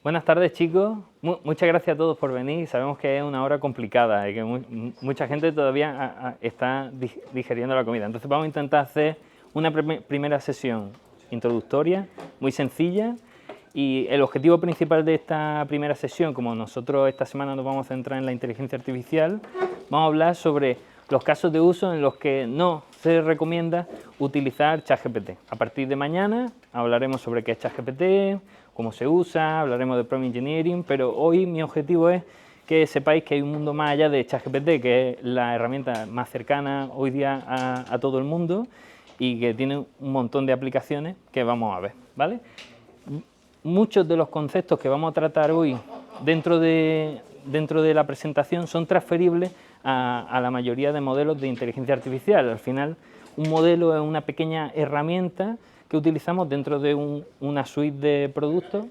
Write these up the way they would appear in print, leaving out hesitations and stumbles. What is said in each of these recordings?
Buenas tardes, chicos. Muchas gracias a todos por venir. Sabemos que es una hora complicada y que mucha gente todavía está digiriendo la comida. Entonces vamos a intentar hacer una primera sesión introductoria, muy sencilla. Y el objetivo principal de esta primera sesión, como nosotros esta semana nos vamos a centrar en la inteligencia artificial, vamos a hablar sobre los casos de uso en los que no se recomienda utilizar ChatGPT. A partir de mañana hablaremos sobre qué es ChatGPT, cómo se usa, hablaremos de prompt engineering, pero hoy mi objetivo es que sepáis que hay un mundo más allá de ChatGPT, que es la herramienta más cercana hoy día a todo el mundo y que tiene un montón de aplicaciones que vamos a ver, ¿vale? Muchos de los conceptos que vamos a tratar hoy dentro de la presentación son transferibles a la mayoría de modelos de inteligencia artificial. Al final, un modelo es una pequeña herramienta que utilizamos dentro de una suite de productos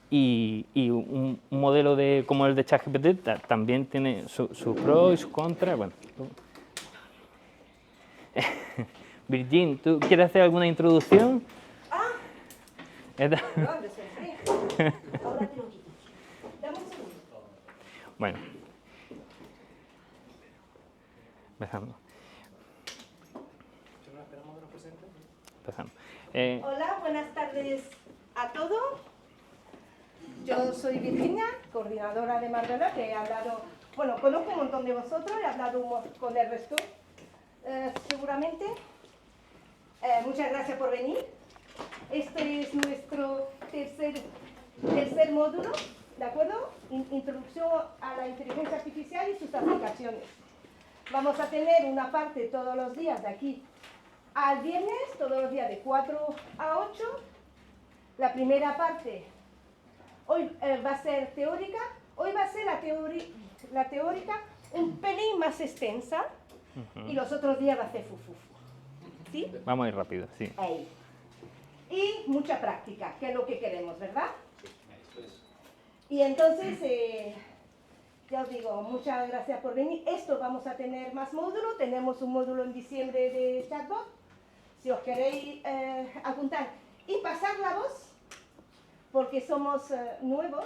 y un modelo como el de ChatGPT también tiene sus pros y sus contras. Bueno. Virgin, ¿tú quieres hacer alguna introducción? Bueno, empezamos. Hola, buenas tardes a todos. Yo soy Virginia, coordinadora de Marbella, que he hablado, bueno, conozco un montón de vosotros, he hablado con el resto, seguramente. Muchas gracias por venir. Este es nuestro tercer módulo, ¿de acuerdo? Introducción a la inteligencia artificial y sus aplicaciones. Vamos a tener una parte todos los días de aquí al viernes, todos los días de 4 a 8. La primera parte hoy va a ser teórica. Hoy va a ser la teórica un pelín más extensa y los otros días va a ser fufufu. ¿Sí? Vamos a ir rápido, sí. Ahí. Y mucha práctica, que es lo que queremos, ¿verdad? Y entonces, ya os digo, muchas gracias por venir. Esto vamos a tener más módulos. Tenemos un módulo en diciembre de chatbot. Si os queréis apuntar y pasar la voz, porque somos nuevos,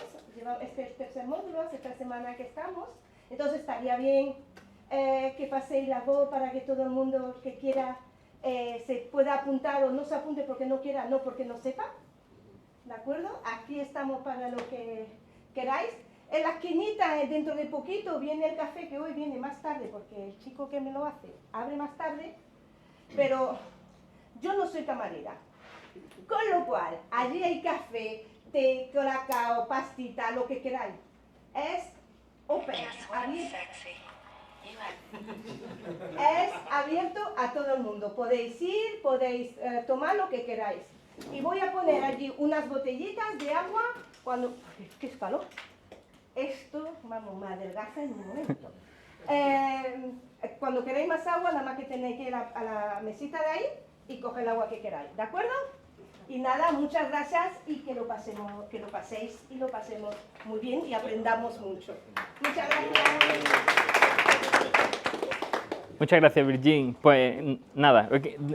este es el tercer módulo, hace 3 semanas que estamos, entonces estaría bien que paséis la voz para que todo el mundo que quiera se pueda apuntar o no se apunte porque no quiera, no porque no sepa, ¿de acuerdo? Aquí estamos para lo que queráis. En la esquinita, dentro de poquito, viene el café, que hoy viene más tarde, porque el chico que me lo hace abre más tarde, pero yo no soy camarera, con lo cual, allí hay café, té, colacao, pastita, lo que queráis. Es open, abierto. Es abierto a todo el mundo. Podéis ir, podéis tomar lo que queráis. Y voy a poner allí unas botellitas de agua cuando... ¿Qué es calor? Esto, vamos, me adelgaza en un momento. Cuando queráis más agua, nada más que tenéis que ir a la mesita de ahí y coger el agua que queráis, ¿de acuerdo? Y nada, muchas gracias y que lo paséis y lo pasemos muy bien y aprendamos mucho. Muchas gracias. Muchas gracias, Virgin. Pues nada,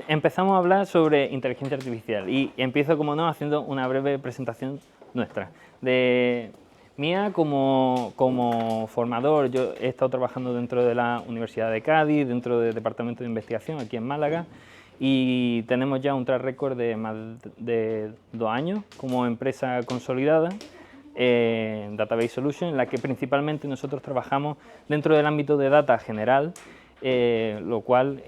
empezamos a hablar sobre inteligencia artificial y empiezo, como no, haciendo una breve presentación nuestra. De mía como formador, yo he estado trabajando dentro de la Universidad de Cádiz, dentro del Departamento de Investigación aquí en Málaga, y tenemos ya un track record de más de 2 años como empresa consolidada, Database Solutions, en la que principalmente nosotros trabajamos dentro del ámbito de data general, lo cual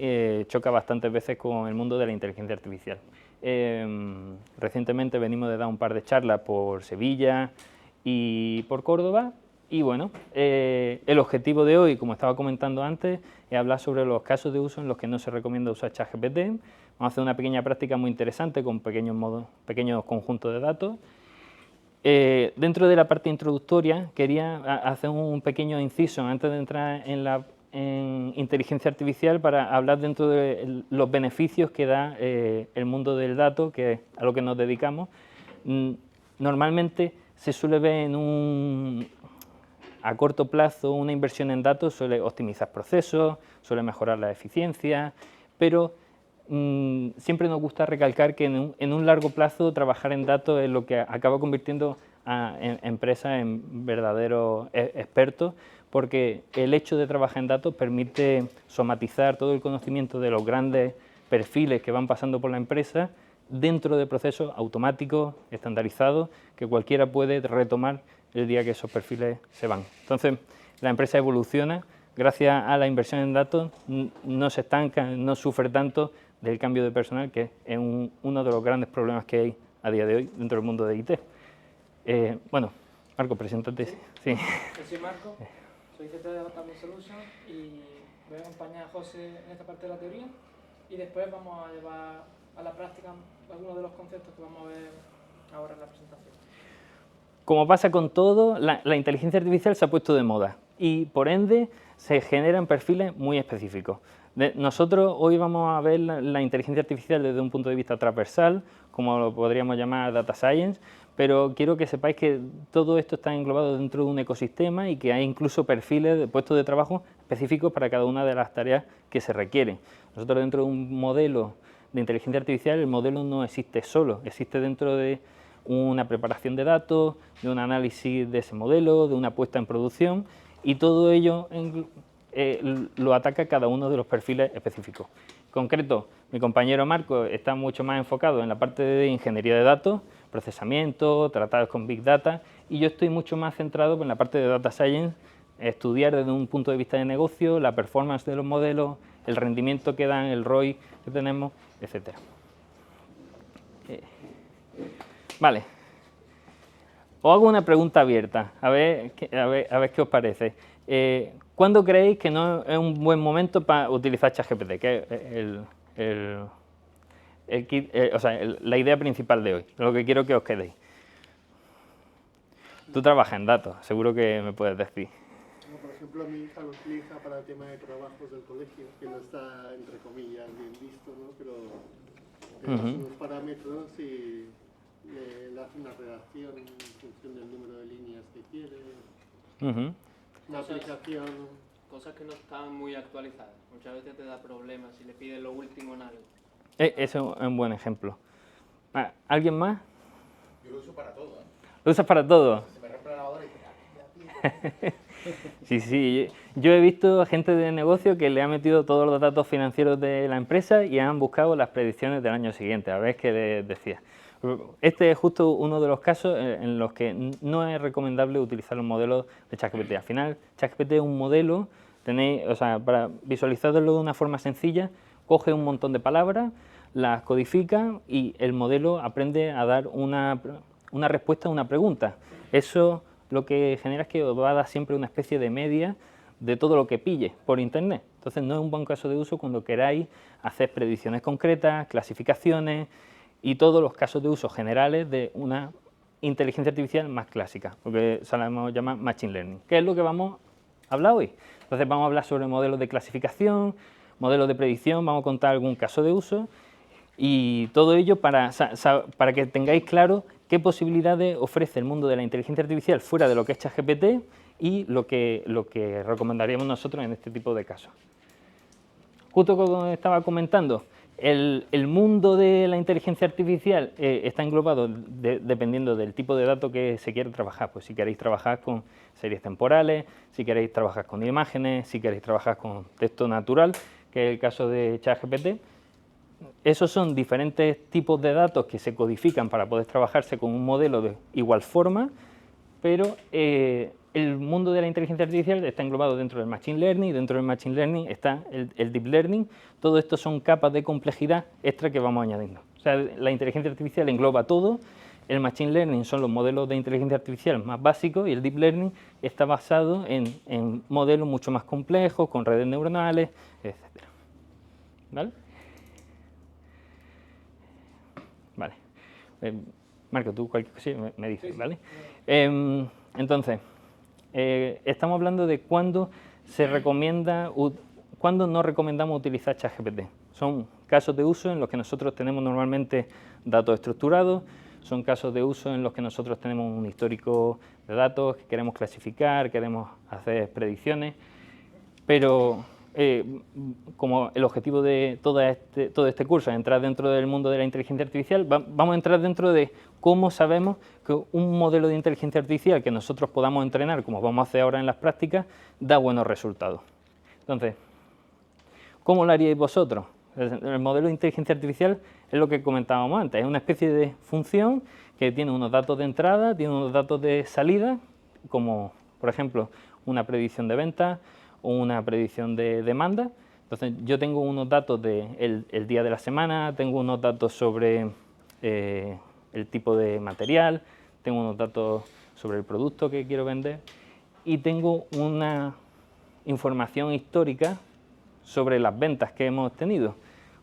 choca bastantes veces con el mundo de la inteligencia artificial. Recientemente venimos de dar un par de charlas por Sevilla y por Córdoba, y bueno, el objetivo de hoy, como estaba comentando antes, es hablar sobre los casos de uso en los que no se recomienda usar ChatGPT. Vamos a hacer una pequeña práctica muy interesante con pequeños conjuntos de datos. Dentro de la parte introductoria quería hacer un pequeño inciso antes de entrar en inteligencia artificial para hablar dentro de los beneficios que da el mundo del dato, que es a lo que nos dedicamos. Normalmente se suele ver a corto plazo una inversión en datos, suele optimizar procesos, suele mejorar la eficiencia, pero siempre nos gusta recalcar que en un largo plazo trabajar en datos es lo que acaba convirtiendo a empresas en verdaderos expertos, porque el hecho de trabajar en datos permite somatizar todo el conocimiento de los grandes perfiles que van pasando por la empresa dentro de procesos automáticos, estandarizados, que cualquiera puede retomar el día que esos perfiles se van. Entonces, la empresa evoluciona, gracias a la inversión en datos, no se estanca, no sufre tanto del cambio de personal, que es uno de los grandes problemas que hay a día de hoy dentro del mundo de IT. Bueno, Marco, preséntate. Sí. Yo soy Marco, soy CTO de Database Solutions y voy a acompañar a José en esta parte de la teoría y después vamos a llevar a la práctica algunos de los conceptos que vamos a ver ahora en la presentación. Como pasa con todo, la inteligencia artificial se ha puesto de moda y por ende se generan perfiles muy específicos. Nosotros hoy vamos a ver la inteligencia artificial desde un punto de vista transversal, como lo podríamos llamar data science, pero quiero que sepáis que todo esto está englobado dentro de un ecosistema y que hay incluso perfiles de puestos de trabajo específicos para cada una de las tareas que se requieren. Nosotros dentro de un modelo de inteligencia artificial, el modelo no existe solo, existe dentro de una preparación de datos, de un análisis de ese modelo, de una puesta en producción, y todo ello lo ataca cada uno de los perfiles específicos. En concreto, mi compañero Marco está mucho más enfocado en la parte de ingeniería de datos, procesamiento, tratados con Big Data, y yo estoy mucho más centrado en la parte de Data Science, estudiar desde un punto de vista de negocio, la performance de los modelos, el rendimiento que dan, el ROI que tenemos, etc. Vale. Os hago una pregunta abierta, a ver qué os parece. ¿Cuándo creéis que no es un buen momento para utilizar ChatGPT? Que es la idea principal de hoy, lo que quiero que os quedéis. Tú trabajas en datos, seguro que me puedes decir. Como por ejemplo, mi hija lo utiliza para el tema de trabajos del colegio, que no está, entre comillas, bien visto, ¿no? Pero son unos parámetros y le hace una redacción en función del número de líneas que quiere. Una aplicación. Cosas que no están muy actualizadas. Muchas veces te da problemas si le pides lo último en algo. Eso es un buen ejemplo. ¿Alguien más? Yo lo uso para todo. ¿Lo usas para todo? Se me rompe la lavadora y Sí, yo he visto gente de negocio que le ha metido todos los datos financieros de la empresa y han buscado las predicciones del año siguiente, a ver qué les decía. Este es justo uno de los casos en los que no es recomendable utilizar los modelos de ChatGPT. Al final, ChatGPT es un modelo, para visualizarlo de una forma sencilla, coge un montón de palabras, las codifica y el modelo aprende a dar una respuesta a una pregunta. Eso lo que genera es que os va a dar siempre una especie de media de todo lo que pille por internet. Entonces no es un buen caso de uso cuando queráis hacer predicciones concretas, clasificaciones y todos los casos de uso generales de una inteligencia artificial más clásica, lo que sabemos llamar Machine Learning, que es lo que vamos a hablar hoy. Entonces vamos a hablar sobre modelos de clasificación, modelos de predicción, vamos a contar algún caso de uso y todo ello para que tengáis claro qué posibilidades ofrece el mundo de la inteligencia artificial fuera de lo que es ChatGPT y lo que recomendaríamos nosotros en este tipo de casos. Justo como estaba comentando, el mundo de la inteligencia artificial está englobado dependiendo del tipo de datos que se quiere trabajar. Pues si queréis trabajar con series temporales, si queréis trabajar con imágenes, si queréis trabajar con texto natural, que es el caso de ChatGPT. Esos son diferentes tipos de datos que se codifican para poder trabajarse con un modelo de igual forma, pero el mundo de la inteligencia artificial está englobado dentro del Machine Learning, y dentro del Machine Learning está el Deep Learning. Todo esto son capas de complejidad extra que vamos añadiendo. O sea, la inteligencia artificial engloba todo, el Machine Learning son los modelos de inteligencia artificial más básicos y el Deep Learning está basado en modelos mucho más complejos, con redes neuronales, etc. ¿Vale? Vale. Marco, tú cualquier cosa me dices, sí. ¿Vale? Entonces, estamos hablando de cuándo no recomendamos utilizar ChatGPT. Son casos de uso en los que nosotros tenemos normalmente datos estructurados, son casos de uso en los que nosotros tenemos un histórico de datos que queremos clasificar, queremos hacer predicciones, pero como el objetivo de todo este curso es entrar dentro del mundo de la inteligencia artificial, vamos a entrar dentro de cómo sabemos que un modelo de inteligencia artificial que nosotros podamos entrenar, como vamos a hacer ahora en las prácticas, da buenos resultados. Entonces, ¿cómo lo haríais vosotros? El modelo de inteligencia artificial es lo que comentábamos antes, es una especie de función que tiene unos datos de entrada, tiene unos datos de salida, como por ejemplo una predicción de ventas o una predicción de demanda. Entonces yo tengo unos datos del día de la semana, tengo unos datos sobre el tipo de material, tengo unos datos sobre el producto que quiero vender y tengo una información histórica sobre las ventas que hemos tenido.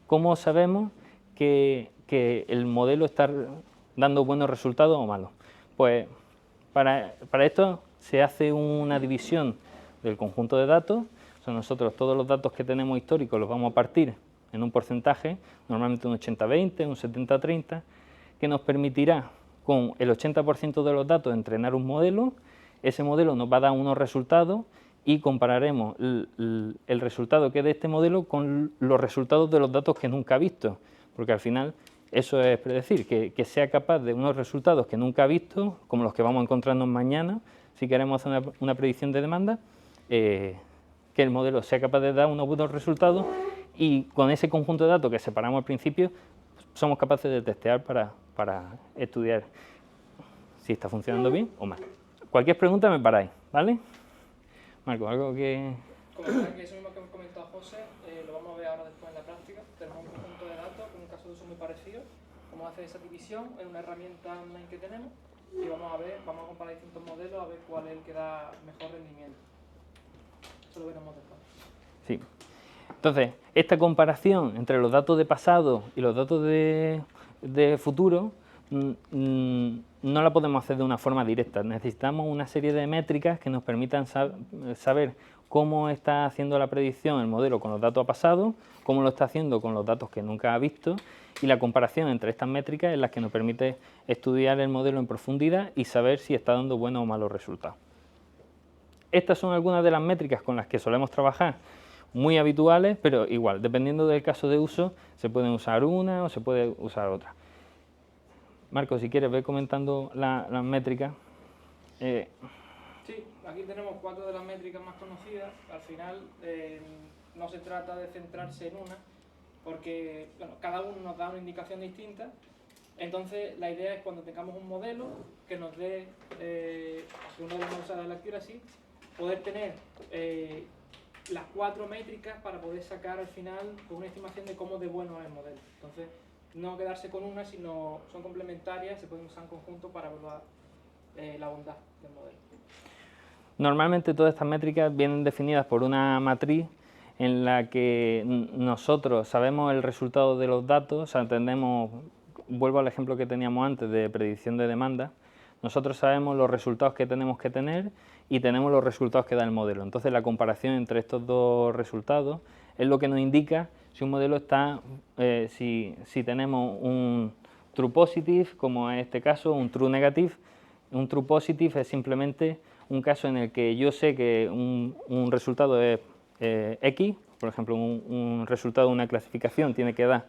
¿Cómo sabemos que el modelo está dando buenos resultados o malos? Pues para esto se hace una división del conjunto de datos. O sea, nosotros todos los datos que tenemos históricos los vamos a partir en un porcentaje, normalmente un 80-20, un 70-30, que nos permitirá con el 80% de los datos entrenar un modelo. Ese modelo nos va a dar unos resultados y compararemos el resultado que dé este modelo con los resultados de los datos que nunca ha visto, porque al final eso es predecir, que sea capaz de unos resultados que nunca ha visto, como los que vamos a encontrarnos mañana, si queremos hacer una predicción de demanda, que el modelo sea capaz de dar unos buenos resultados y con ese conjunto de datos que separamos al principio, somos capaces de testear para estudiar si está funcionando bien o mal. Cualquier pregunta me paráis, ¿vale? Marco, algo que... Comentar que eso mismo que hemos comentado José, lo vamos a ver ahora después en la práctica. Tenemos un conjunto de datos con un caso de uso muy parecido. Vamos a hacer esa división en una herramienta online que tenemos y vamos a comparar distintos modelos a ver cuál es el que da mejor rendimiento. Eso lo veremos después. Sí. Entonces, esta comparación entre los datos de pasado y los datos de futuro no la podemos hacer de una forma directa. Necesitamos una serie de métricas que nos permitan saber cómo está haciendo la predicción el modelo con los datos pasados, cómo lo está haciendo con los datos que nunca ha visto, y la comparación entre estas métricas es la que nos permite estudiar el modelo en profundidad y saber si está dando buenos o malos resultados. Estas son algunas de las métricas con las que solemos trabajar, muy habituales, pero igual, dependiendo del caso de uso, se pueden usar una o se puede usar otra. Marco, si quieres, ve comentando las métricas. Sí, aquí tenemos 4 de las métricas más conocidas. Al final no se trata de centrarse en una, porque bueno, cada uno nos da una indicación distinta. Entonces la idea es cuando tengamos un modelo que nos dé, si uno vamos a usar el accuracy, poder tener las 4 métricas para poder sacar al final una estimación de cómo de bueno es el modelo. Entonces no quedarse con una, sino son complementarias, se pueden usar en conjunto para evaluar la bondad del modelo. Normalmente todas estas métricas vienen definidas por una matriz en la que nosotros sabemos el resultado de los datos, o sea, entendemos, vuelvo al ejemplo que teníamos antes de predicción de demanda, nosotros sabemos los resultados que tenemos que tener y tenemos los resultados que da el modelo. Entonces la comparación entre estos dos resultados es lo que nos indica si un modelo está, si tenemos un true positive, como en este caso, un true negative. Un true positive es simplemente un caso en el que yo sé que un resultado es X, por ejemplo, un resultado de una clasificación tiene que dar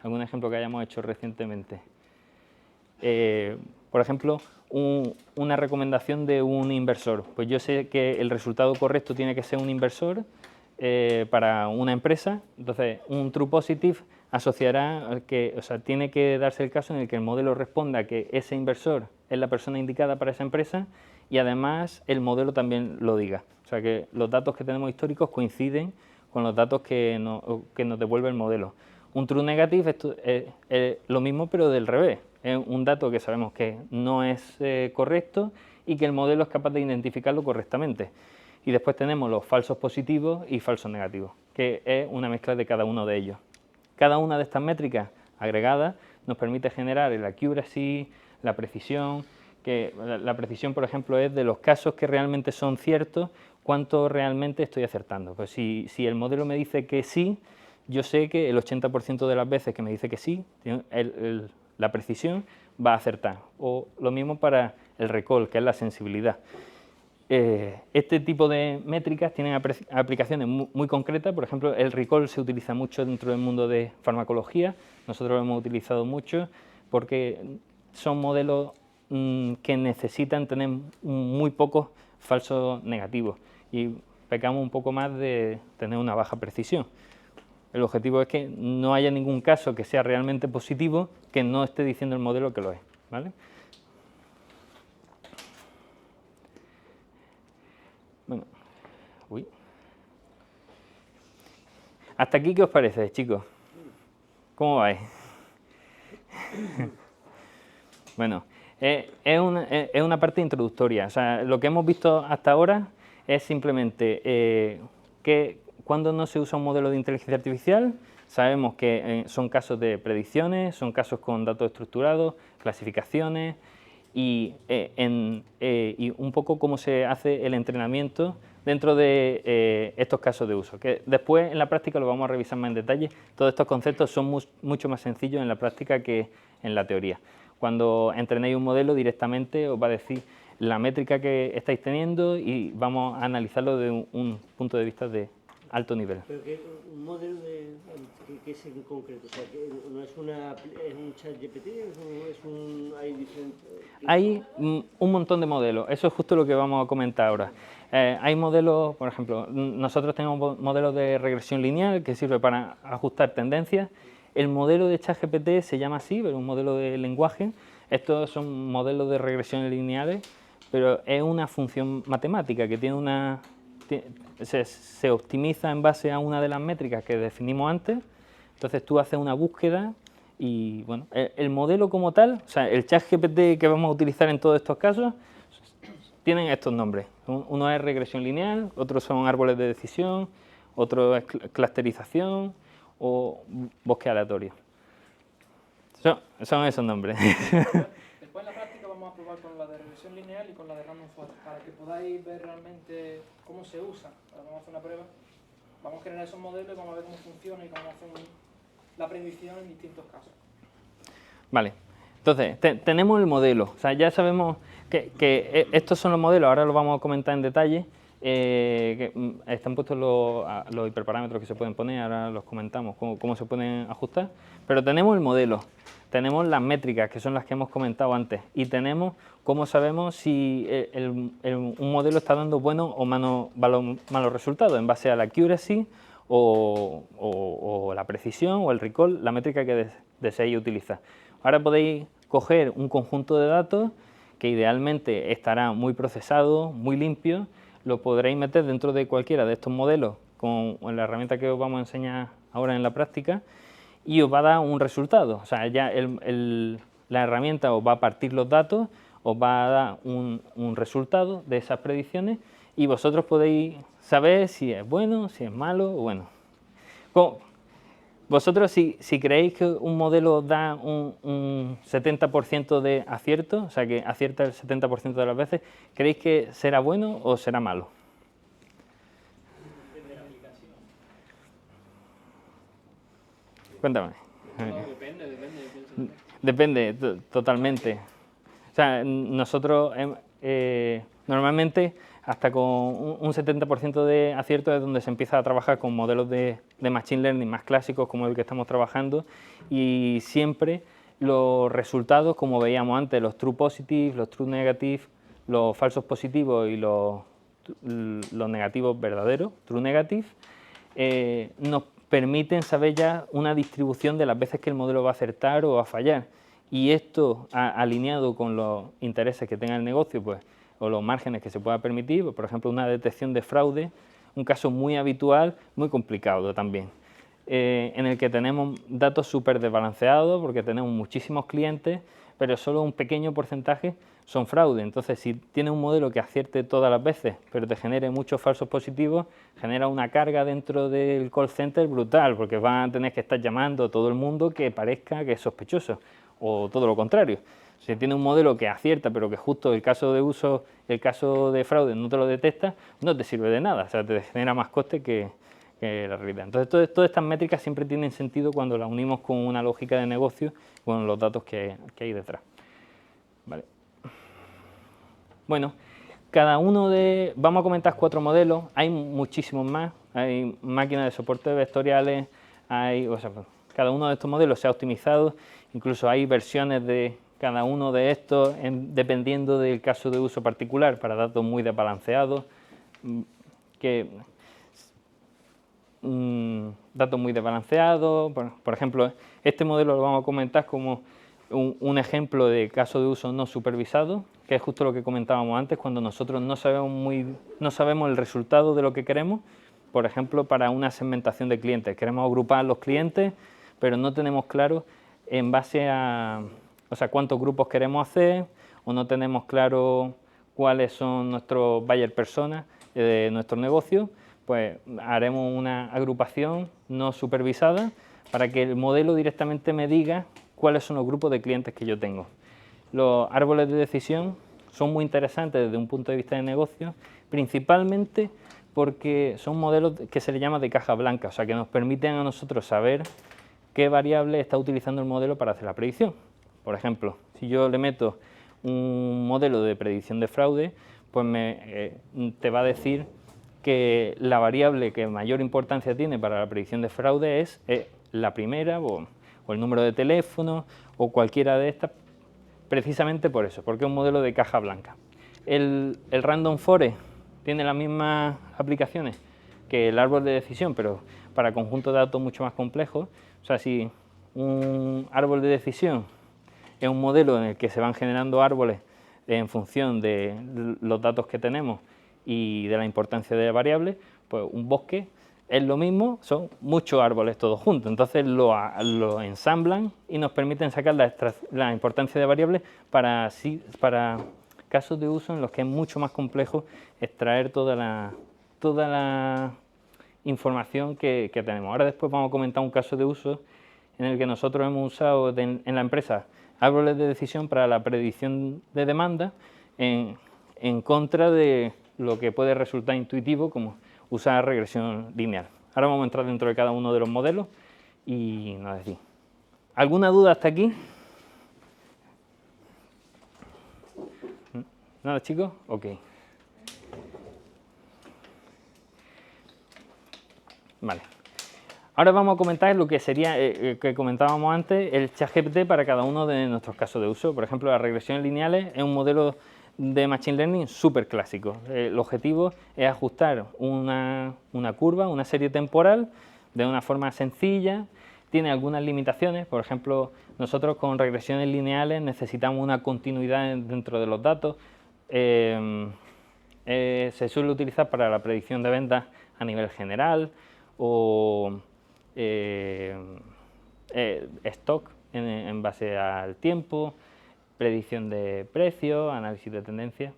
algún ejemplo que hayamos hecho recientemente. Por ejemplo, una recomendación de un inversor. Pues yo sé que el resultado correcto tiene que ser un inversor para una empresa. Entonces, un true positive asociará que, o sea, tiene que darse el caso en el que el modelo responda que ese inversor es la persona indicada para esa empresa y además el modelo también lo diga. O sea, que los datos que tenemos históricos coinciden con los datos que nos devuelve el modelo. Un true negative es lo mismo pero del revés. Es un dato que sabemos que no es correcto y que el modelo es capaz de identificarlo correctamente. Y después tenemos los falsos positivos y falsos negativos, que es una mezcla de cada uno de ellos. Cada una de estas métricas agregadas nos permite generar el accuracy, la precisión, que la precisión, por ejemplo, es de los casos que realmente son ciertos, cuánto realmente estoy acertando. Pues si el modelo me dice que sí, yo sé que el 80% de las veces que me dice que sí, la precisión va a acertar. O lo mismo para el recall, que es la sensibilidad. este tipo de métricas tienen aplicaciones muy concretas. Por ejemplo, el recall se utiliza mucho dentro del mundo de farmacología. Nosotros lo hemos utilizado mucho porque son modelos que necesitan tener muy pocos falsos negativos y pecamos un poco más de tener una baja precisión. El objetivo es que no haya ningún caso que sea realmente positivo que no esté diciendo el modelo que lo es, ¿vale? Bueno, uy. ¿Hasta aquí qué os parece, chicos? ¿Cómo vais? Bueno, es una parte introductoria. O sea, lo que hemos visto hasta ahora es simplemente que cuando no se usa un modelo de inteligencia artificial, sabemos que son casos de predicciones, son casos con datos estructurados, clasificaciones y un poco cómo se hace el entrenamiento dentro de estos casos de uso, que después en la práctica lo vamos a revisar más en detalle. Todos estos conceptos son mucho más sencillos en la práctica que en la teoría. Cuando entrenéis un modelo directamente os va a decir la métrica que estáis teniendo y vamos a analizarlo de un punto de vista de alto nivel. Pero que un modelo que es en concreto, o sea, que no es un chat GPT, hay diferentes... Hay un montón de modelos, eso es justo lo que vamos a comentar ahora. Hay modelos, por ejemplo, nosotros tenemos modelos de regresión lineal que sirve para ajustar tendencias. El modelo de ChatGPT se llama así, pero un modelo de lenguaje. Estos son modelos de regresión lineales, pero es una función matemática que tiene se optimiza en base a una de las métricas que definimos antes. Entonces tú haces una búsqueda y bueno, el modelo como tal, o sea, el ChatGPT que vamos a utilizar en todos estos casos, tienen estos nombres. Uno es regresión lineal, otros son árboles de decisión, otro es clusterización o bosque aleatorio. Son esos nombres. Después en la práctica vamos a probar con la de regresión lineal y con la de random forest para que podáis ver realmente cómo se usa. Vamos a hacer una prueba, vamos a generar esos modelos y vamos a ver cómo funciona y cómo hacen la predicción en distintos casos. Vale, entonces tenemos el modelo, o sea, ya sabemos que estos son los modelos, ahora los vamos a comentar en detalle. Que están puestos los hiperparámetros que se pueden poner, ahora los comentamos, cómo se pueden ajustar, pero tenemos el modelo, tenemos las métricas, que son las que hemos comentado antes, y tenemos cómo sabemos si un modelo está dando buenos o malos resultados, en base a la accuracy o la precisión o el recall, la métrica que deseéis utilizar. Ahora podéis coger un conjunto de datos que idealmente estará muy procesado, muy limpio, lo podréis meter dentro de cualquiera de estos modelos con la herramienta que os vamos a enseñar ahora en la práctica y os va a dar un resultado. O sea, ya la herramienta os va a partir los datos, os va a dar un resultado de esas predicciones y vosotros podéis saber si es bueno, si es malo o bueno. Vosotros si creéis que un modelo da un 70% de acierto, o sea que acierta el 70% de las veces, ¿creéis que será bueno o será malo? Cuéntame. Depende, totalmente. O sea, nosotros normalmente hasta con un 70% de acierto es donde se empieza a trabajar con modelos de Machine Learning más clásicos como el que estamos trabajando y siempre los resultados, como veíamos antes, los True Positive, los True Negative, los falsos positivos y los negativos verdaderos, True Negative, nos permiten saber ya una distribución de las veces que el modelo va a acertar o va a fallar. Y esto alineado con los intereses que tenga el negocio, pues, o los márgenes que se pueda permitir, pues, por ejemplo, una detección de fraude, un caso muy habitual, muy complicado también, en el que tenemos datos súper desbalanceados porque tenemos muchísimos clientes, pero solo un pequeño porcentaje son fraude. Entonces, si tienes un modelo que acierte todas las veces, pero te genere muchos falsos positivos, genera una carga dentro del call center brutal, porque van a tener que estar llamando a todo el mundo que parezca que es sospechoso, o todo lo contrario. Si tienes un modelo que acierta, pero que justo el caso de uso, el caso de fraude no te lo detecta, no te sirve de nada, o sea, te genera más coste que la realidad. Entonces, todas estas métricas siempre tienen sentido cuando las unimos con una lógica de negocio, con los datos que hay detrás. Vale. Bueno, cada uno de... Vamos a comentar 4 modelos, hay muchísimos más, hay máquinas de soporte vectoriales, cada uno de estos modelos se ha optimizado, incluso hay versiones de cada uno de estos dependiendo del caso de uso particular para datos muy desbalanceados, por ejemplo, este modelo lo vamos a comentar como un ejemplo de caso de uso no supervisado, que es justo lo que comentábamos antes, cuando nosotros no sabemos el resultado de lo que queremos, por ejemplo, para una segmentación de clientes. Queremos agrupar los clientes, pero no tenemos claro en base a, cuántos grupos queremos hacer, o no tenemos claro cuáles son nuestros buyer personas de nuestro negocio, pues haremos una agrupación no supervisada para que el modelo directamente me diga cuáles son los grupos de clientes que yo tengo. Los árboles de decisión son muy interesantes desde un punto de vista de negocio, principalmente porque son modelos que se le llama de caja blanca, o sea, que nos permiten a nosotros saber qué variable está utilizando el modelo para hacer la predicción. Por ejemplo, si yo le meto un modelo de predicción de fraude, pues te va a decir que la variable que mayor importancia tiene para la predicción de fraude es la primera o el número de teléfono o cualquiera de estas, precisamente por eso, porque es un modelo de caja blanca. El Random Forest tiene las mismas aplicaciones que el árbol de decisión, pero para conjuntos de datos mucho más complejos. O sea, si un árbol de decisión es un modelo en el que se van generando árboles en función de los datos que tenemos y de la importancia de variables, pues un bosque es lo mismo, son muchos árboles todos juntos, entonces lo ensamblan y nos permiten sacar la importancia de variables para casos de uso en los que es mucho más complejo extraer toda la información que tenemos. Ahora después vamos a comentar un caso de uso en el que nosotros hemos usado en la empresa árboles de decisión para la predicción de demanda en contra de lo que puede resultar intuitivo como usar regresión lineal. Ahora vamos a entrar dentro de cada uno de los modelos y nos decimos. ¿Alguna duda hasta aquí? ¿Nada, chicos? Ok. Vale. Ahora vamos a comentar lo que sería, que comentábamos antes, el ChatGPT para cada uno de nuestros casos de uso. Por ejemplo, las regresiones lineales es un modelo de Machine Learning súper clásico. El objetivo es ajustar una curva, una serie temporal, de una forma sencilla. Tiene algunas limitaciones, por ejemplo, nosotros con regresiones lineales necesitamos una continuidad dentro de los datos. Se suele utilizar para la predicción de ventas a nivel general o stock en base al tiempo, predicción de precios, análisis de tendencia.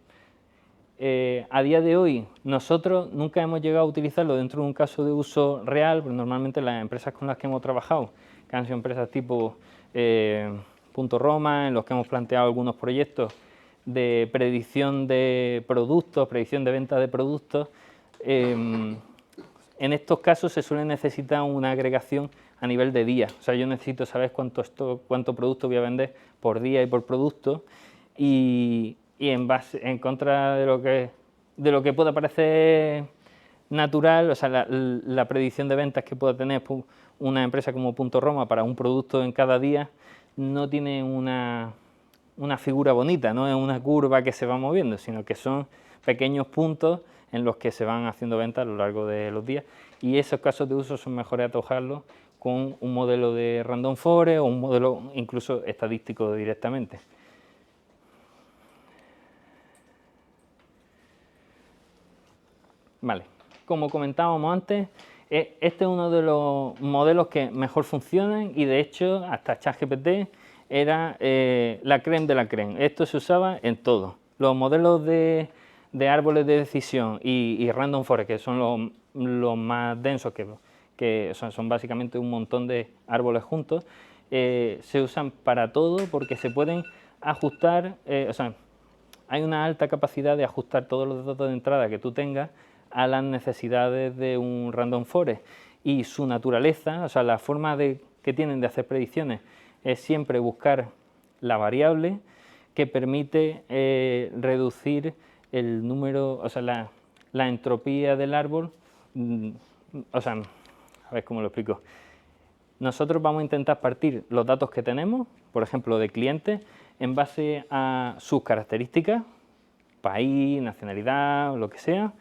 A día de hoy nosotros nunca hemos llegado a utilizarlo dentro de un caso de uso real, porque normalmente las empresas con las que hemos trabajado, que han sido empresas tipo Punto Roma, en los que hemos planteado algunos proyectos de predicción de productos, predicción de venta de productos, en estos casos se suele necesitar una agregación a nivel de día. O sea, yo necesito saber cuánto producto voy a vender por día y por producto y en contra de lo que pueda parecer natural, o sea, la predicción de ventas que pueda tener una empresa como Punto Roma para un producto en cada día no tiene una figura bonita, no es una curva que se va moviendo, sino que son pequeños puntos en los que se van haciendo ventas a lo largo de los días, y esos casos de uso son mejores atojarlos con un modelo de Random Forest o un modelo incluso estadístico directamente. Vale, como comentábamos antes, este es uno de los modelos que mejor funcionan y de hecho hasta ChatGPT era la crème de la crème. Esto se usaba en todo. Los modelos de árboles de decisión y Random Forest, que son los más densos, que son básicamente un montón de árboles juntos, se usan para todo porque se pueden ajustar, o sea, hay una alta capacidad de ajustar todos los datos de entrada que tú tengas a las necesidades de un Random Forest, y su naturaleza, o sea, la forma que tienen de hacer predicciones es siempre buscar la variable que permite reducir el número, o sea, la entropía del árbol, o sea, a ver cómo lo explico. Nosotros vamos a intentar partir los datos que tenemos, por ejemplo, de clientes, en base a sus características, país, nacionalidad, lo que sea,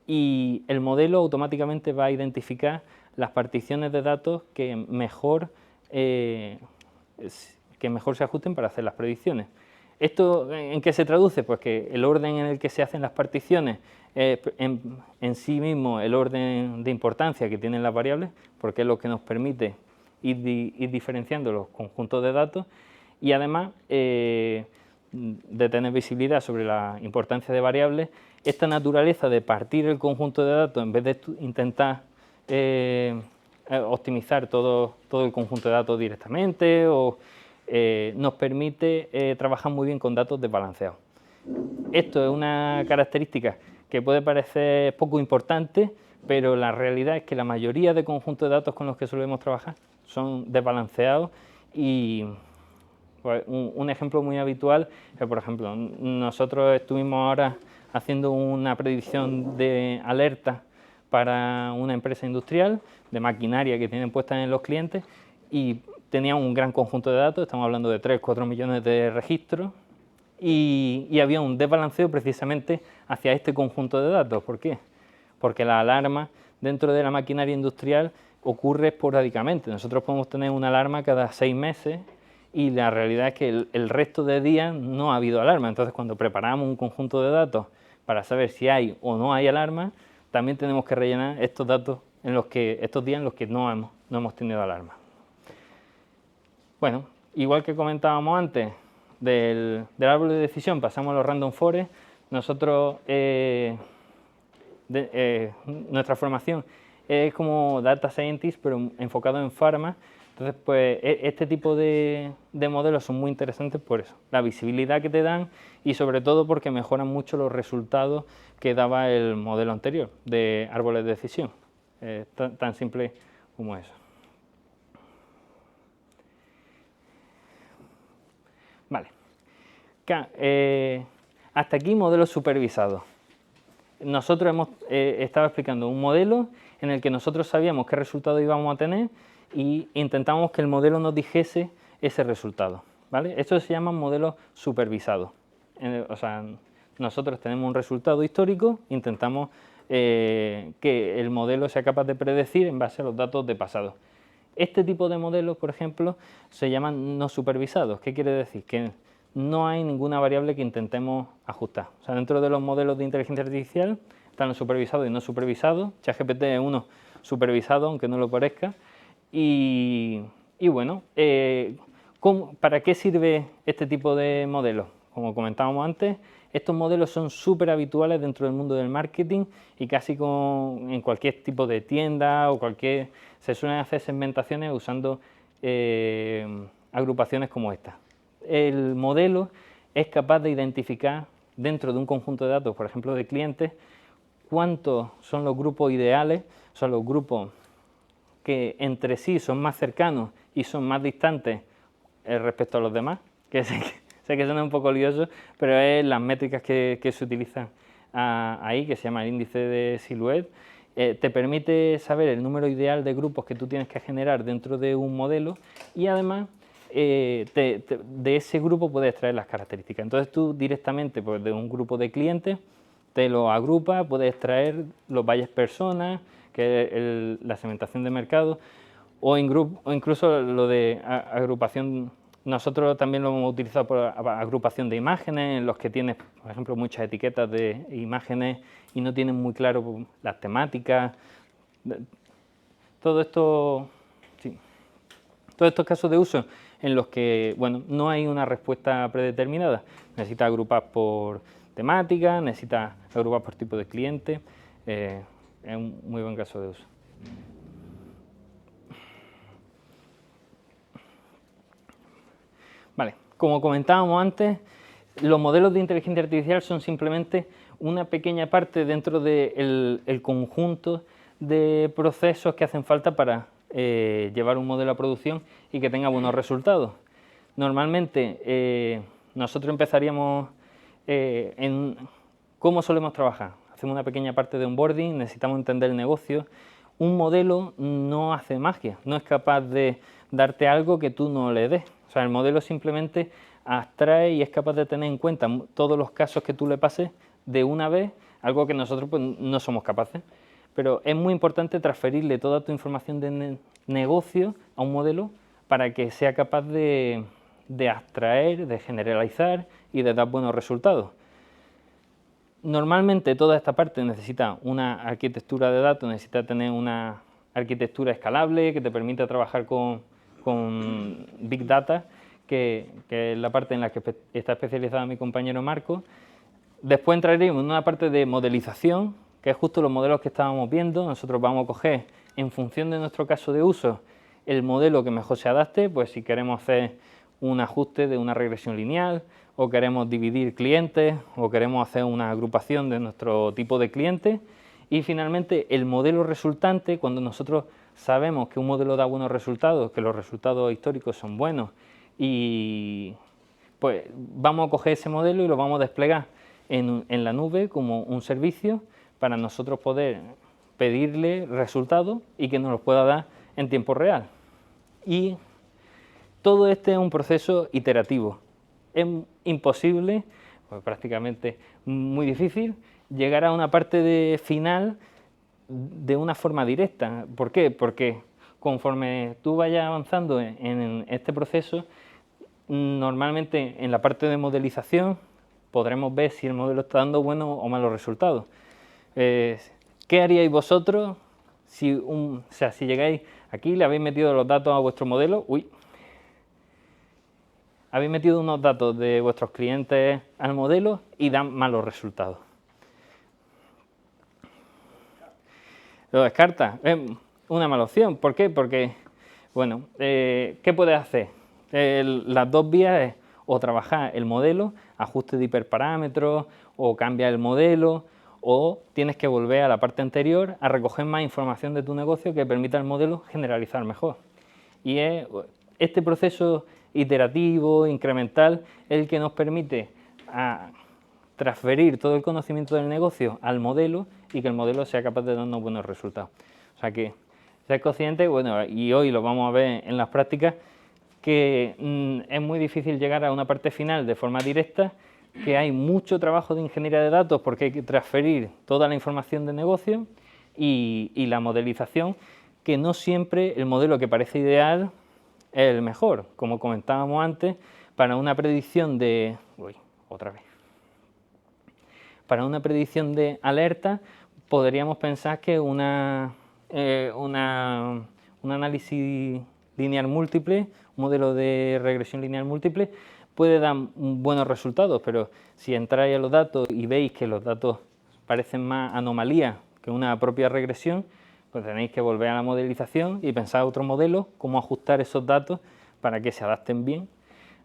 y el modelo automáticamente va a identificar las particiones de datos que mejor se ajusten para hacer las predicciones. ¿Esto en qué se traduce? Pues que el orden en el que se hacen las particiones es en sí mismo el orden de importancia que tienen las variables, porque es lo que nos permite ir diferenciando los conjuntos de datos, y además de tener visibilidad sobre la importancia de variables, esta naturaleza de partir el conjunto de datos en vez de intentar optimizar todo el conjunto de datos directamente, nos permite trabajar muy bien con datos desbalanceados. Esto es una característica que puede parecer poco importante, pero la realidad es que la mayoría de conjuntos de datos con los que solemos trabajar son desbalanceados, y pues, un ejemplo muy habitual es, por ejemplo, nosotros estuvimos ahora haciendo una predicción de alerta para una empresa industrial de maquinaria que tienen puesta en los clientes, y tenía un gran conjunto de datos, estamos hablando de 3-4 millones de registros, y había un desbalanceo precisamente hacia este conjunto de datos. ¿Por qué? Porque la alarma dentro de la maquinaria industrial ocurre esporádicamente. Nosotros podemos tener una alarma cada 6 meses y la realidad es que el resto de días no ha habido alarma. Entonces, cuando preparamos un conjunto de datos para saber si hay o no hay alarma, también tenemos que rellenar estos datos estos días en los que no hemos tenido alarma. Bueno, igual que comentábamos antes del árbol de decisión, pasamos a los random forest. Nosotros, nuestra formación es como data scientist, pero enfocado en pharma. Entonces, pues este tipo de modelos son muy interesantes por eso, la visibilidad que te dan, y sobre todo porque mejoran mucho los resultados que daba el modelo anterior de árboles de decisión. Tan simple como eso. Vale. Hasta aquí modelos supervisados. Nosotros hemos estado explicando un modelo en el que nosotros sabíamos qué resultado íbamos a tener y intentamos que el modelo nos dijese ese resultado, ¿vale? Esto se llama modelos supervisados. O sea, nosotros tenemos un resultado histórico, intentamos que el modelo sea capaz de predecir en base a los datos de pasado. Este tipo de modelos, por ejemplo, se llaman no supervisados. ¿Qué quiere decir? Que no hay ninguna variable que intentemos ajustar. O sea, dentro de los modelos de inteligencia artificial están los supervisados y no supervisados. ChatGPT es uno supervisado, aunque no lo parezca. Y bueno, ¿para qué sirve este tipo de modelos? Como comentábamos antes, estos modelos son súper habituales dentro del mundo del marketing y casi en cualquier tipo de tienda o se suelen hacer segmentaciones usando agrupaciones como esta. El modelo es capaz de identificar dentro de un conjunto de datos, por ejemplo de clientes, cuántos son los grupos ideales, son los grupos que entre sí son más cercanos y son más distantes respecto a los demás, que sé que suena un poco lioso, pero es las métricas que se utilizan ahí, que se llama el índice de Silhouette. Te permite saber el número ideal de grupos que tú tienes que generar dentro de un modelo, y además de ese grupo puedes extraer las características. Entonces tú directamente, pues, de un grupo de clientes te lo agrupas, puedes extraer los valles personas, que es la segmentación de mercado, o incluso lo de agrupación. Nosotros también lo hemos utilizado por agrupación de imágenes, en los que tienes, por ejemplo, muchas etiquetas de imágenes y no tienen muy claro las temáticas. Todo esto, sí. Todos estos casos de uso en los que, bueno, no hay una respuesta predeterminada. Necesitas agrupar por temática, necesitas agrupar por tipo de cliente. Es un muy buen caso de uso. Vale, como comentábamos antes, los modelos de inteligencia artificial son simplemente una pequeña parte dentro del conjunto de procesos que hacen falta para llevar un modelo a producción y que tenga buenos resultados. Normalmente nosotros empezaríamos con ¿Cómo solemos trabajar? Hacemos una pequeña parte de onboarding, necesitamos entender el negocio. Un modelo no hace magia, no es capaz de darte algo que tú no le des. O sea, el modelo simplemente abstrae y es capaz de tener en cuenta todos los casos que tú le pases de una vez, algo que nosotros pues, no somos capaces. Pero es muy importante transferirle toda tu información de negocio a un modelo para que sea capaz de abstraer, de generalizar y de dar buenos resultados. Normalmente toda esta parte necesita una arquitectura de datos, necesita tener una arquitectura escalable que te permita trabajar con Big Data, que es la parte en la que está especializado mi compañero Marco. Después entraremos en una parte de modelización, que es justo los modelos que estábamos viendo. Nosotros vamos a coger, en función de nuestro caso de uso, el modelo que mejor se adapte, pues si queremos hacer un ajuste de una regresión lineal, o queremos dividir clientes, o queremos hacer una agrupación de nuestro tipo de clientes. Y finalmente el modelo resultante, cuando nosotros sabemos que un modelo da buenos resultados, que los resultados históricos son buenos, y pues vamos a coger ese modelo y lo vamos a desplegar en la nube como un servicio para nosotros poder pedirle resultados y que nos los pueda dar en tiempo real. Y todo este es un proceso iterativo. Es imposible, pues prácticamente muy difícil, llegar a una parte final de una forma directa. ¿Por qué? Porque conforme tú vayas avanzando en este proceso, normalmente en la parte de modelización podremos ver si el modelo está dando buenos o malos resultados. ¿Qué haríais vosotros si llegáis aquí, le habéis metido los datos a vuestro modelo? Habéis metido unos datos de vuestros clientes al modelo y dan malos resultados. Lo descartas. Es una mala opción. ¿Por qué? Porque, bueno, ¿qué puedes hacer? Las dos vías es o trabajar el modelo, ajuste de hiperparámetros, o cambia el modelo, o tienes que volver a la parte anterior a recoger más información de tu negocio que permita al modelo generalizar mejor. Y este proceso iterativo, incremental, es el que nos permite transferir todo el conocimiento del negocio al modelo y que el modelo sea capaz de darnos buenos resultados. O sea que ser consciente, bueno, y hoy lo vamos a ver en las prácticas, que es muy difícil llegar a una parte final de forma directa, que hay mucho trabajo de ingeniería de datos porque hay que transferir toda la información de negocio y la modelización, que no siempre el modelo que parece ideal es el mejor. Como comentábamos antes, para una predicción de... Para una predicción de alerta podríamos pensar que un análisis lineal múltiple, un modelo de regresión lineal múltiple, puede dar buenos resultados, pero si entráis a los datos y veis que los datos parecen más anomalías que una propia regresión, pues tenéis que volver a la modelización y pensar otro modelo, cómo ajustar esos datos para que se adapten bien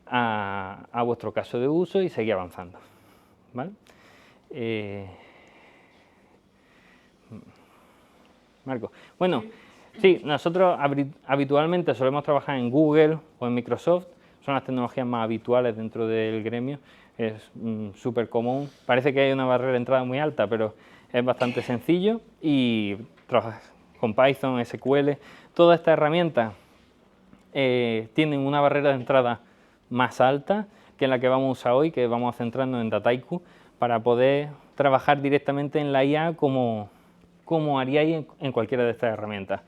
a vuestro caso de uso y seguir avanzando. ¿Vale? Marco. Bueno, sí, nosotros habitualmente solemos trabajar en Google o en Microsoft, son las tecnologías más habituales dentro del gremio, es súper común, parece que hay una barrera de entrada muy alta, pero es bastante sencillo y trabajas con Python, SQL, todas estas herramientas tienen una barrera de entrada más alta que la que vamos a usar hoy, que vamos a centrarnos en Dataiku, para poder trabajar directamente en la IA como haríais en cualquiera de estas herramientas.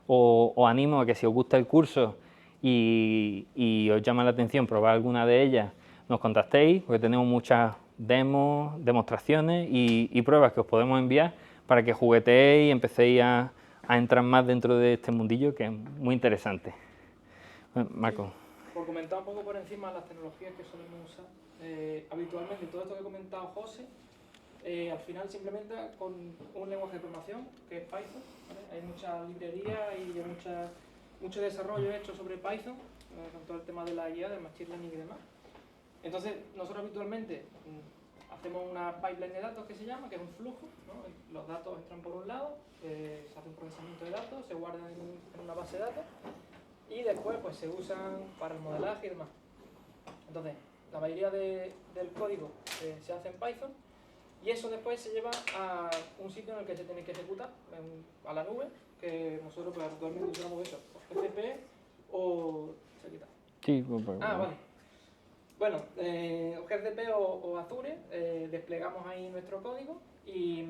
Os animo a que si os gusta el curso y os llama la atención probar alguna de ellas, nos contactéis, porque tenemos muchas demos, demostraciones y pruebas que os podemos enviar para que jugueteéis y empecéis a entrar más dentro de este mundillo, que es muy interesante. Bueno, Marco. Por comentar un poco por encima las tecnologías que solemos usar, habitualmente todo esto que ha comentado José, al final se implementa con un lenguaje de programación que es Python, ¿vale? Hay muchas librerías y hay mucho desarrollo hecho sobre Python, con todo el tema de la IA, del machine learning y demás. Entonces, nosotros habitualmente hacemos una pipeline de datos que se llama, que es un flujo, ¿no? Los datos entran por un lado, se hace un procesamiento de datos, se guardan en una base de datos y después pues se usan para el modelaje y demás. Entonces, la mayoría del código se hace en Python y eso después se lleva a un sitio en el que se tiene que ejecutar, a la nube, que nosotros pues, actualmente usamos eso, GCP o... ¿se ha quitado? Sí, pues, Ah, vale. Bueno, GCP o Azure, desplegamos ahí nuestro código y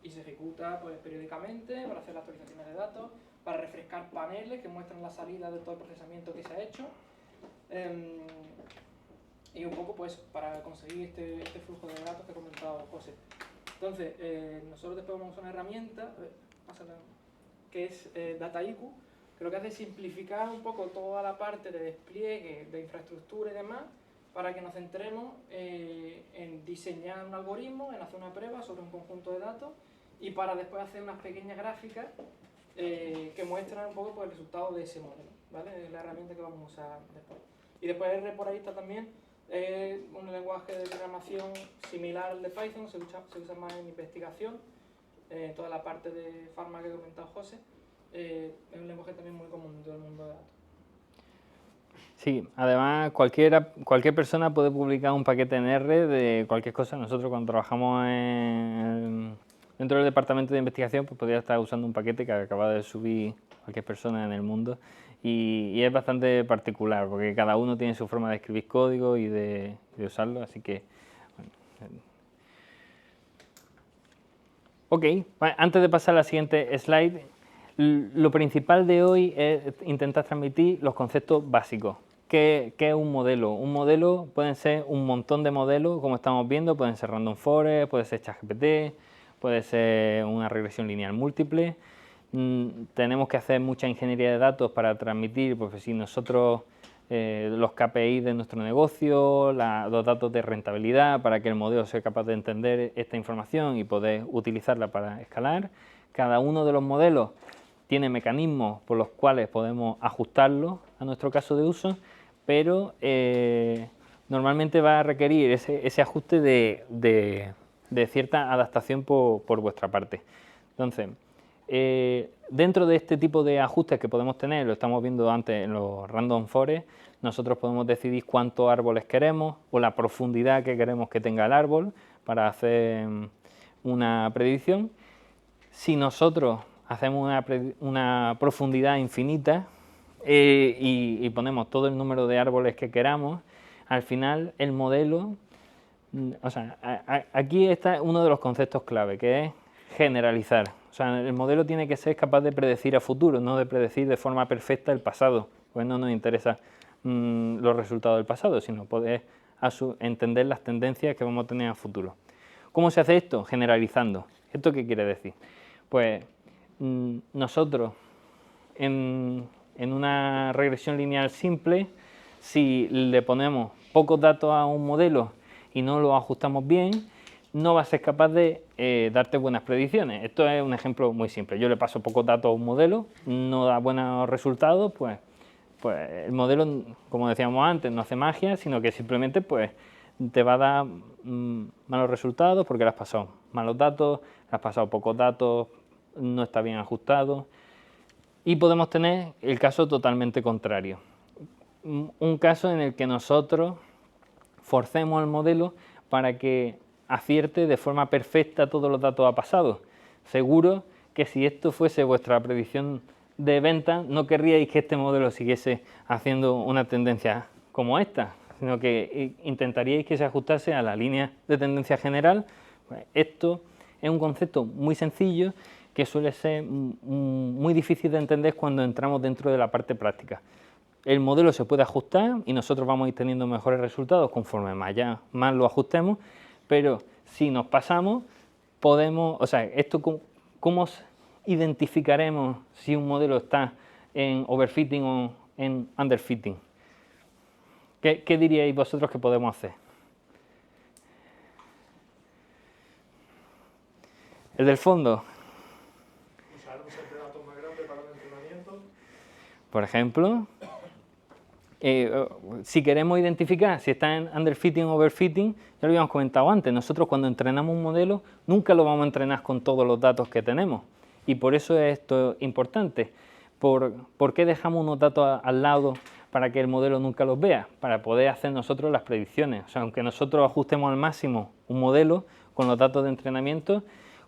se ejecuta pues, periódicamente para hacer las actualizaciones de datos, para refrescar paneles que muestran la salida de todo el procesamiento que se ha hecho. Y un poco pues para conseguir este flujo de datos que ha comentado José. Entonces, nosotros después vamos a una herramienta, que es DataIQ, que lo que hace es simplificar un poco toda la parte de despliegue, de infraestructura y demás, para que nos centremos en diseñar un algoritmo, en hacer una prueba sobre un conjunto de datos, y para después hacer unas pequeñas gráficas que muestran un poco pues, el resultado de ese modelo, ¿vale? Es la herramienta que vamos a usar después. Y después R por ahí está también un lenguaje de programación similar al de Python, se usa más en investigación, toda la parte de Pharma que ha comentado José, es un lenguaje también muy común en todo el mundo de datos. Sí, además cualquier persona puede publicar un paquete en R de cualquier cosa. Nosotros cuando trabajamos dentro del departamento de investigación, pues podría estar usando un paquete que acaba de subir cualquier persona en el mundo y es bastante particular porque cada uno tiene su forma de escribir código y de usarlo, así que... Bueno. Ok, antes de pasar a la siguiente slide, lo principal de hoy es intentar transmitir los conceptos básicos. ¿Qué es un modelo? Un modelo pueden ser un montón de modelos, como estamos viendo, pueden ser random forest, puede ser ChatGPT, puede ser una regresión lineal múltiple. Tenemos que hacer mucha ingeniería de datos para transmitir, pues si nosotros los KPI de nuestro negocio, los datos de rentabilidad, para que el modelo sea capaz de entender esta información y poder utilizarla para escalar. Cada uno de los modelos tiene mecanismos por los cuales podemos ajustarlo a nuestro caso de uso, pero normalmente va a requerir ese ajuste de cierta adaptación por vuestra parte. Entonces, dentro de este tipo de ajustes que podemos tener, lo estamos viendo antes en los random forest, nosotros podemos decidir cuántos árboles queremos o la profundidad que queremos que tenga el árbol para hacer una predicción. Si nosotros hacemos una profundidad infinita y ponemos todo el número de árboles que queramos, al final el modelo, o sea, aquí está uno de los conceptos clave, que es generalizar. O sea, el modelo tiene que ser capaz de predecir a futuro, no de predecir de forma perfecta el pasado, pues no nos interesa los resultados del pasado, sino poder entender las tendencias que vamos a tener a futuro. ¿Cómo se hace esto? Generalizando. ¿Esto qué quiere decir? Pues nosotros en una regresión lineal simple, si le ponemos pocos datos a un modelo y no lo ajustamos bien, no va a ser capaz de darte buenas predicciones. Esto es un ejemplo muy simple. Yo le paso pocos datos a un modelo, no da buenos resultados, pues el modelo, como decíamos antes, no hace magia, sino que simplemente pues, te va a dar malos resultados porque le has pasado malos datos, le has pasado pocos datos, no está bien ajustado. Y podemos tener el caso totalmente contrario. Un caso en el que nosotros forcemos al modelo para que acierte de forma perfecta todos los datos a pasado. Seguro que si esto fuese vuestra predicción de venta, no querríais que este modelo siguiese haciendo una tendencia como esta, sino que intentaríais que se ajustase a la línea de tendencia general. Esto es un concepto muy sencillo que suele ser muy difícil de entender cuando entramos dentro de la parte práctica. El modelo se puede ajustar y nosotros vamos a ir teniendo mejores resultados conforme más lo ajustemos, pero si nos pasamos, podemos, o sea, esto ¿cómo identificaremos si un modelo está en overfitting o en underfitting? ¿Qué diríais vosotros que podemos hacer? El del fondo. Usar un set de datos más grande para el entrenamiento. Por ejemplo, si queremos identificar si está en underfitting o overfitting, ya lo habíamos comentado antes, nosotros cuando entrenamos un modelo nunca lo vamos a entrenar con todos los datos que tenemos y por eso es esto importante. ¿Por qué dejamos unos datos al lado para que el modelo nunca los vea, para poder hacer nosotros las predicciones. O sea, aunque nosotros ajustemos al máximo un modelo con los datos de entrenamiento,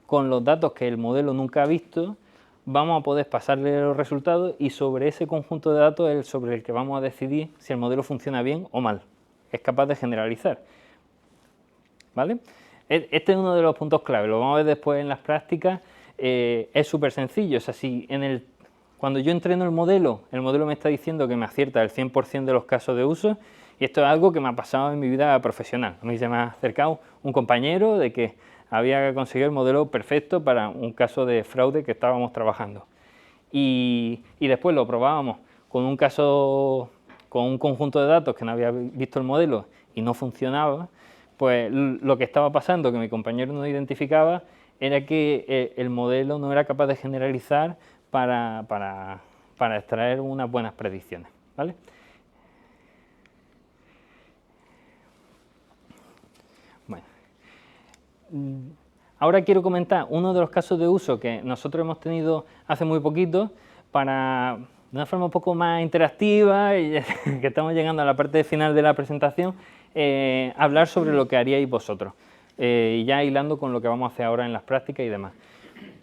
con los datos que el modelo nunca ha visto, vamos a poder pasarle los resultados y sobre ese conjunto de datos es sobre el que vamos a decidir si el modelo funciona bien o mal. Es capaz de generalizar. ¿Vale? Este es uno de los puntos clave, lo vamos a ver después en las prácticas. Es súper sencillo, o sea, si cuando yo entreno el modelo me está diciendo que me acierta el 100% de los casos de uso, y esto es algo que me ha pasado en mi vida profesional. A mí se me ha acercado un compañero de que había conseguido el modelo perfecto para un caso de fraude que estábamos trabajando. Y después lo probábamos con un caso, con un conjunto de datos que no había visto el modelo y no funcionaba. Pues lo que estaba pasando, que mi compañero no identificaba, era que el modelo no era capaz de generalizar para extraer unas buenas predicciones, ¿vale? Bueno, ahora quiero comentar uno de los casos de uso que nosotros hemos tenido hace muy poquito para, de una forma un poco más interactiva, y que estamos llegando a la parte final de la presentación, hablar sobre lo que haríais vosotros, y ya hilando con lo que vamos a hacer ahora en las prácticas y demás.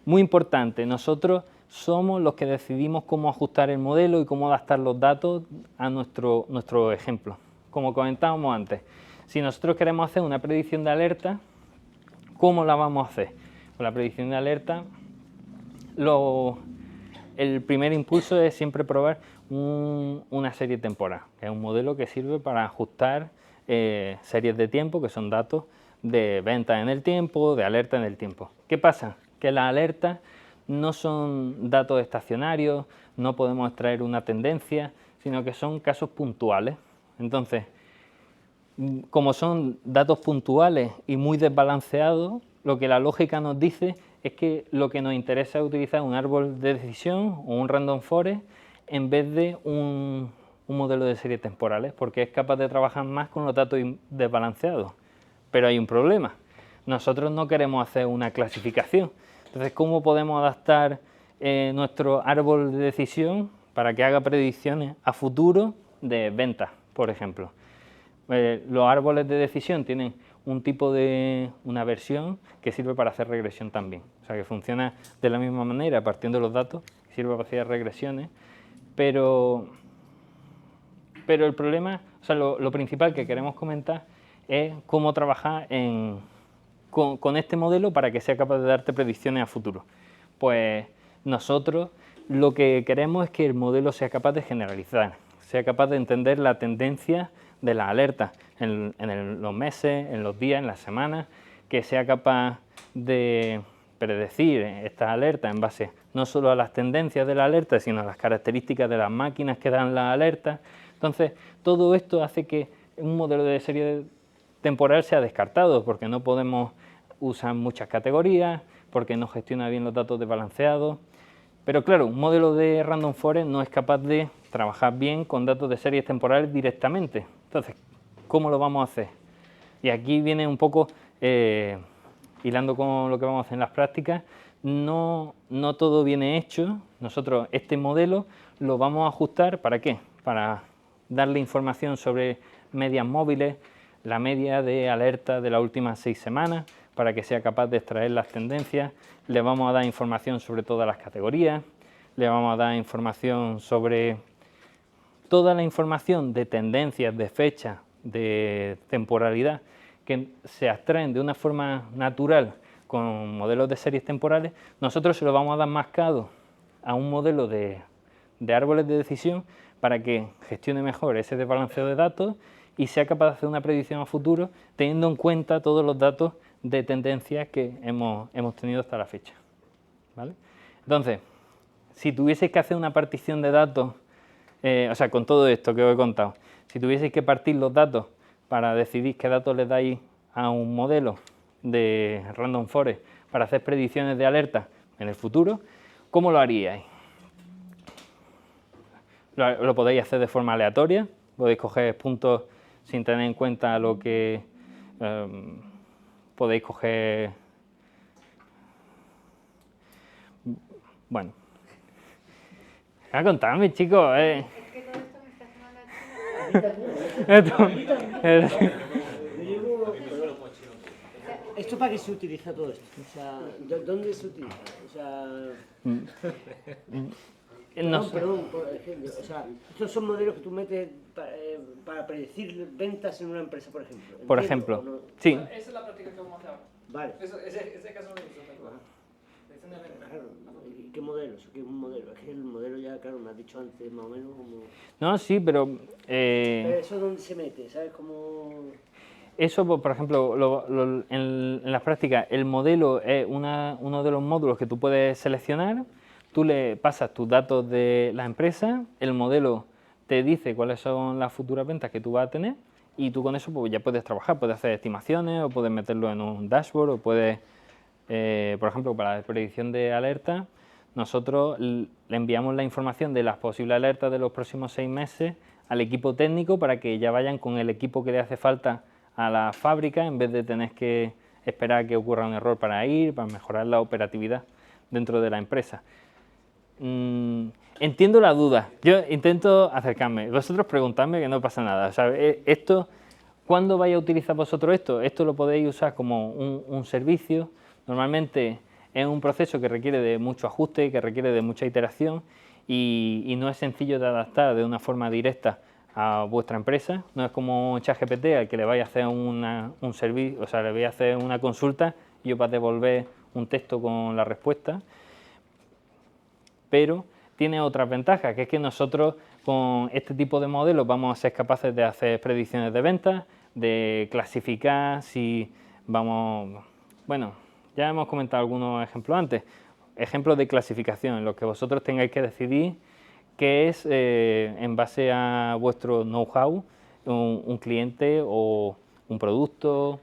Muy importante, nosotros somos los que decidimos cómo ajustar el modelo y cómo adaptar los datos a nuestro ejemplo. Como comentábamos antes, si nosotros queremos hacer una predicción de alerta, ¿cómo la vamos a hacer? Pues la predicción de alerta, el primer impulso es siempre probar una serie temporal, que es un modelo que sirve para ajustar series de tiempo, que son datos de venta en el tiempo, de alerta en el tiempo. ¿Qué pasa? Que las alertas no son datos estacionarios, no podemos extraer una tendencia, sino que son casos puntuales. Entonces, como son datos puntuales y muy desbalanceados, lo que la lógica nos dice es que lo que nos interesa es utilizar un árbol de decisión o un random forest en vez de un modelo de series temporales, porque es capaz de trabajar más con los datos desbalanceados. Pero hay un problema, nosotros no queremos hacer una clasificación. Entonces, ¿cómo podemos adaptar nuestro árbol de decisión para que haga predicciones a futuro de ventas, por ejemplo? Los árboles de decisión tienen una versión que sirve para hacer regresión también. O sea, que funciona de la misma manera, partiendo de los datos, sirve para hacer regresiones, pero el problema, o sea, lo principal que queremos comentar es cómo trabajar con este modelo para que sea capaz de darte predicciones a futuro. Pues nosotros lo que queremos es que el modelo sea capaz de generalizar, sea capaz de entender la tendencia de las alertas en los meses, en los días, en las semanas, que sea capaz de predecir estas alertas en base no solo a las tendencias de la alerta, sino a las características de las máquinas que dan las alertas. Entonces, todo esto hace que un modelo de serie temporal sea descartado, porque no podemos usar muchas categorías, porque no gestiona bien los datos desbalanceados. Pero claro, un modelo de random forest no es capaz de trabajar bien con datos de series temporales directamente. Entonces, ¿cómo lo vamos a hacer? Y aquí viene un poco, hilando con lo que vamos a hacer en las prácticas, no todo viene hecho. Nosotros este modelo lo vamos a ajustar, ¿para qué? Para darle información sobre medias móviles, la media de alerta de las últimas 6 semanas, para que sea capaz de extraer las tendencias. Le vamos a dar información sobre todas las categorías, le vamos a dar información sobre toda la información de tendencias, de fecha, de temporalidad, que se abstraen de una forma natural con modelos de series temporales. Nosotros se lo vamos a dar mascado a un modelo de árboles de decisión para que gestione mejor ese desbalanceo de datos y sea capaz de hacer una predicción a futuro teniendo en cuenta todos los datos de tendencias que hemos tenido hasta la fecha, ¿vale? Entonces, si tuvieseis que hacer una partición de datos, o sea, con todo esto que os he contado, si tuvieseis que partir los datos para decidir qué datos le dais a un modelo de random forest para hacer predicciones de alerta en el futuro, ¿cómo lo haríais? Lo podéis hacer de forma aleatoria, podéis coger puntos sin tener en cuenta lo que podéis coger. Bueno, contadme, chicos. Es que todo esto me está sonando a ¿Esto para qué se utiliza todo esto? O sea, ¿dónde se utiliza? O sea... Perdón, por ejemplo, o sea, estos son modelos que tú metes para predecir ventas en una empresa, por ejemplo. Por ejemplo, ¿no? sí. Esa es la práctica que vamos a hacer ahora. Vale. Ese caso no lo uso, ¿de acuerdo? Predicción de ventas. Claro, ¿y qué modelo? ¿Qué es un modelo? Es que el modelo ya, claro, me has dicho antes más o menos como... No, sí, pero... Pero ¿eso dónde se mete? ¿Sabes cómo...? Eso, pues, por ejemplo, en las prácticas, el modelo es uno de los módulos que tú puedes seleccionar. Tú le pasas tus datos de la empresa, el modelo te dice cuáles son las futuras ventas que tú vas a tener y tú con eso pues, ya puedes trabajar, puedes hacer estimaciones o puedes meterlo en un dashboard o puedes, por ejemplo, para la predicción de alerta, nosotros le enviamos la información de las posibles alertas de los próximos 6 meses al equipo técnico para que ya vayan con el equipo que le hace falta a la fábrica en vez de tener que esperar a que ocurra un error para mejorar la operatividad dentro de la empresa. Entiendo la duda, yo intento acercarme, vosotros preguntadme que no pasa nada. O sea, esto, ¿cuándo vais a utilizar vosotros esto? Esto lo podéis usar como un servicio, normalmente es un proceso que requiere de mucho ajuste, que requiere de mucha iteración y no es sencillo de adaptar de una forma directa a vuestra empresa, no es como ChatGPT al que le vais a hacer un servicio, o sea, le vais a hacer una consulta y os va a devolver un texto con la respuesta. Pero tiene otras ventajas, que es que nosotros con este tipo de modelos vamos a ser capaces de hacer predicciones de ventas, de clasificar si vamos... Bueno, ya hemos comentado algunos ejemplos antes, ejemplos de clasificación en los que vosotros tengáis que decidir qué es, en base a vuestro know-how, un cliente o un producto,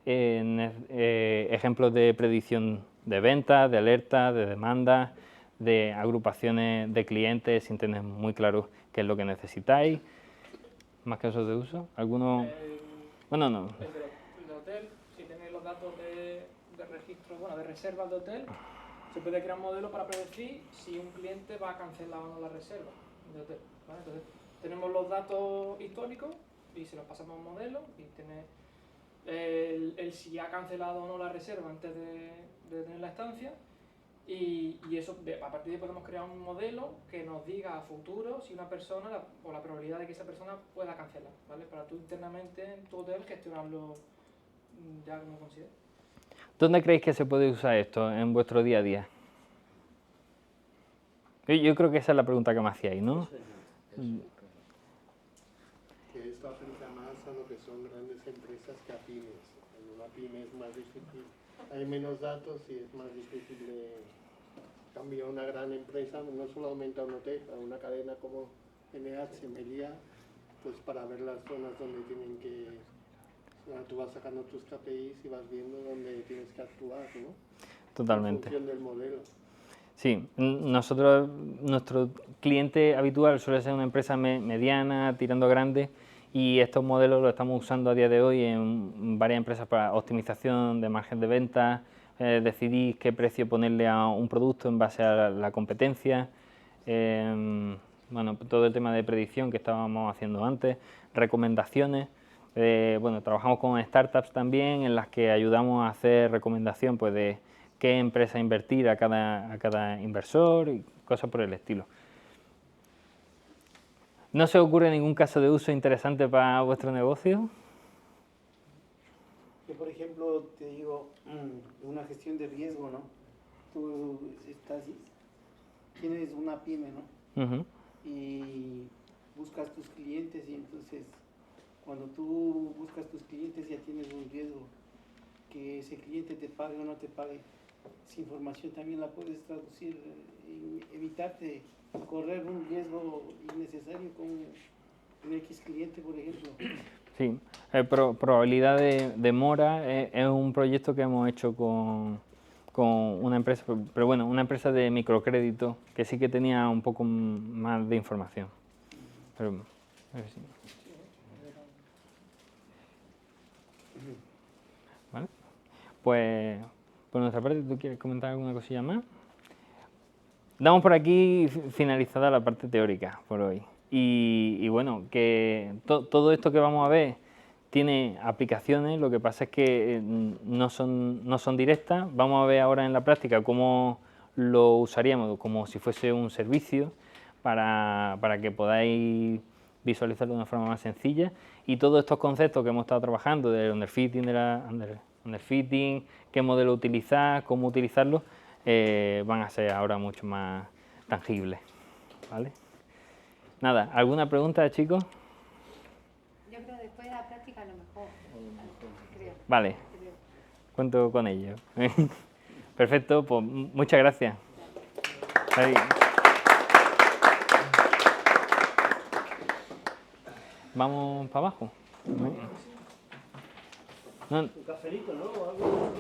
ejemplos de predicción de ventas, de alertas, de demandas, de agrupaciones de clientes sin tener muy claro qué es lo que necesitáis. ¿Más casos de uso? ¿Alguno? Bueno, no. El de hotel, si tenéis los datos de registro, bueno, de reservas de hotel, se puede crear un modelo para predecir si un cliente va a cancelar o no la reserva de hotel, ¿vale? Entonces, tenemos los datos históricos y se los pasamos a un modelo y tiene el si ha cancelado o no la reserva antes de tener la estancia. Y eso, a partir de ahí podemos crear un modelo que nos diga a futuro si una persona, o la probabilidad de que esa persona pueda cancelar, ¿vale? Para tú internamente en tu hotel gestionarlo ya como consideres. ¿Dónde creéis que se puede usar esto en vuestro día a día? Yo creo que esa es la pregunta que me hacíais, ¿no? Que esto aplica más a lo que son grandes empresas que a pymes. En una pyme es más difícil, hay menos datos y es más difícil de... Cambia una gran empresa, no solamente a un hotel, a una cadena como NH, Meliá, pues para ver las zonas donde tienen que... Tú vas sacando tus KPIs y vas viendo dónde tienes que actuar, ¿no? Totalmente. En función del modelo. Sí, nuestro cliente habitual suele ser una empresa mediana, tirando a grande, y estos modelos los estamos usando a día de hoy en varias empresas para optimización de margen de venta, decidir qué precio ponerle a un producto en base a la competencia, bueno, todo el tema de predicción que estábamos haciendo antes, recomendaciones. Bueno, trabajamos con startups también en las que ayudamos a hacer recomendación pues, de qué empresa invertir a cada inversor y cosas por el estilo. ¿No se os ocurre ningún caso de uso interesante para vuestro negocio? Yo, por ejemplo, te digo, una gestión de riesgo, ¿no? Tú tienes una pyme, ¿no? Y buscas tus clientes y entonces cuando tú buscas tus clientes ya tienes un riesgo, que ese cliente te pague o no te pague. Esa información también la puedes traducir y evitarte correr un riesgo innecesario con un X cliente, por ejemplo. Sí, probabilidad de mora es un proyecto que hemos hecho con una empresa, pero bueno, una empresa de microcrédito que sí que tenía un poco más de información. Pero, a ver si... ¿Vale? Pues, por nuestra parte, ¿tú quieres comentar alguna cosilla más? Damos por aquí finalizada la parte teórica por hoy. y bueno, que todo esto que vamos a ver tiene aplicaciones, lo que pasa es que no son directas. Vamos a ver ahora en la práctica cómo lo usaríamos como si fuese un servicio para que podáis visualizarlo de una forma más sencilla, y todos estos conceptos que hemos estado trabajando del underfitting, underfitting, qué modelo utilizar, cómo utilizarlo, van a ser ahora mucho más tangibles, ¿vale? Nada, ¿alguna pregunta, chicos? Yo creo que después de la práctica a lo mejor, creo. Vale, cuento con ello. Perfecto, pues muchas gracias. Ahí. Vamos para abajo. No. Un cafelito, ¿no? O algo.